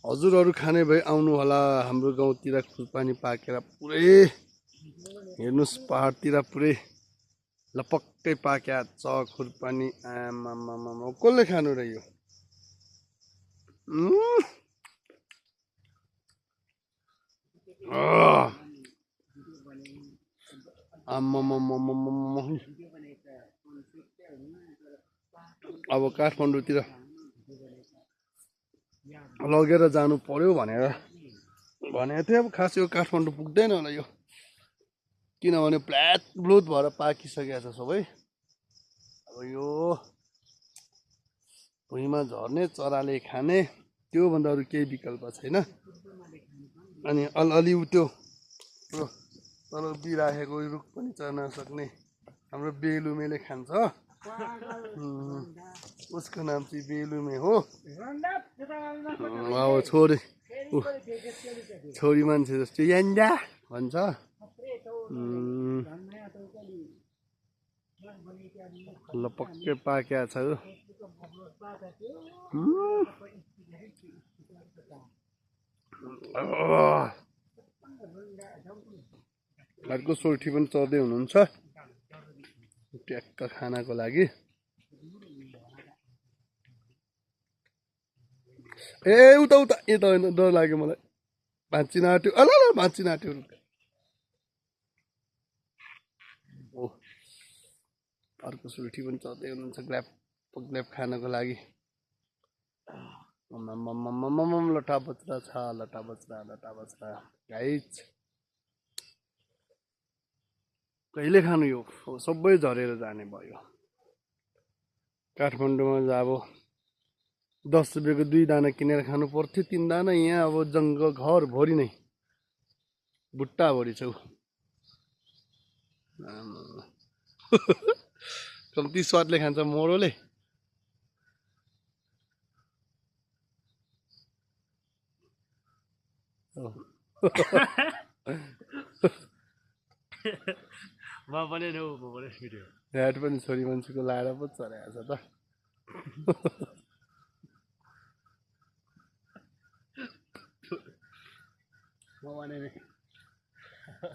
हजुरहरू खाने भए आउनु होला हाम्रो गाउँतिर खुरपानी पाकेर पुरै हेर्नुस् पहाडतिर पुरै लपक्कै पाक्या छ खुरपानी आमामामा कसले खानु र यो आमामामामा अब काठमाडौँतिर लगेर जानु पर्यो भनेको थिएँ अब खास यो काठमाडौँ पुग्दैन होला यो किनभने फ्ल्याट ब्लुथ भएर पाकिसकेको छ सबै अब यो भुइँमा झर्ने चराले खाने त्योभन्दा अरू केही विकल्प छैन अनि अलि त्यो तल बिराखेको रुख पनि चढ्न सक्ने हाम्रो बेलुमेले खान्छ उसको नाम चाहिँ बेलुमे हो अब छोरी मान्छे जस्तो यान्जा भन्छ ल पक्कै पाक्या छ घरको सोल्ठी पनि चढ्दै हुनुहुन्छ ट्याक्क खानाको लागि ए उता यता होइन डर लाग्यो मलाई भाँच्चिन आँट्यो भाँच्चिन आँट्यो अर्को सुल्ठी पनि चढ्दै हुनुहुन्छ ग्ल्याप खानको लागि लटा बच्रा छ लटा बच्रा गाइस कहिले खानु यो सबै झरेर जाने भयो काठमाडौँमा अब 10 रुपियाँको 2 दाना किनेर खानु पर्थ्यो 3 दाना यहाँ अब जङ्गल घर भरि नै बुट्टा भरि छौ कम्ती स्वादले खान्छ मोरोले ह्याट पनि छोरी मान्छेको लाएर पो चढाएको छ त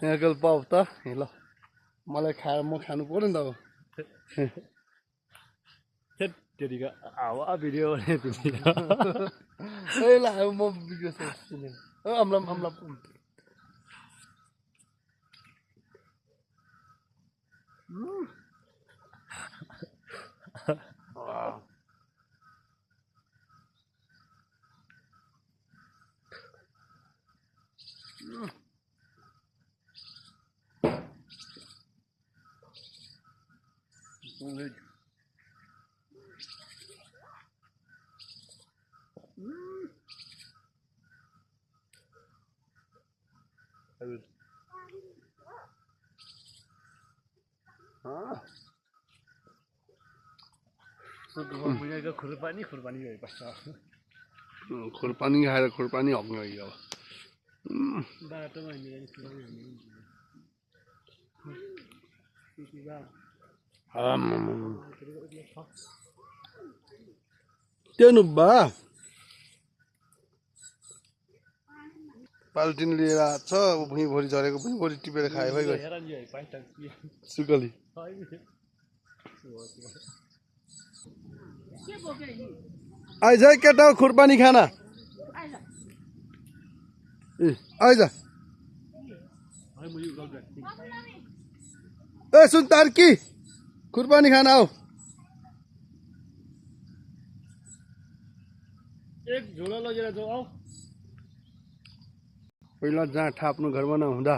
यहाँको पाउ त ल मलाई खाएर म खानु पर्यो नि त अब त्यतिको हावा भिडियो ए ल म अम्ला खुरपानी खाएर खुरपानी हग्नु अब त्यो बा पाल्टिन लिएर आएको छ भुइँभरि झरेको भुइँभरि टिपेर खायो भाइ सुकली आइज है केटा खुरपानी खाना आइज ए सुन तार्की खुरपानी खाना आऊ एक झोला लगेर जाऊ आऊ पहिला जहाँ आफ्नो घरमा नहुँदा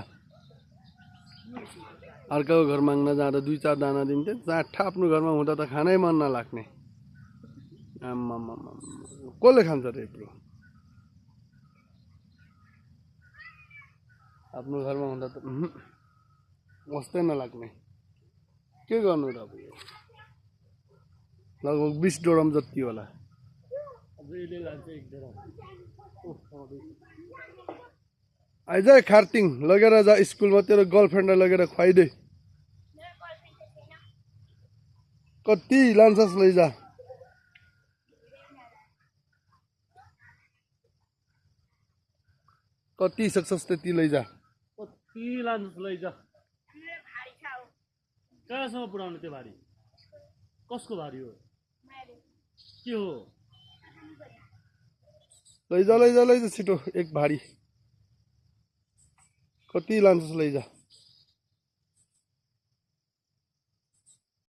अर्काको घर माग्न जाँदा 2-4 दाना दिन्थे जहाँ आफ्नो घरमा हुँदा त खानै मन नलाग्ने आम्मामा कसले खान्छ त यत्रो आफ्नो घरमा हुँदा त मस्तै नलाग्ने के गर्नु र अब यो लगभग 20 ड्रम जति होला आइज खार्तिङ लगेर जा स्कुलमा तेरो गर्लफ्रेन्डलाई लगेर खुवाइदे कति लान्छस् लैजा कति सक्छस् त्यति लैजा कति लान्छ लैजा कहाँसम्म पुऱ्याउने त्यो भारी कसको भारी हो के हो लैजा लैजा लैजा छिटो एक भारी कति लान्छस् लैजा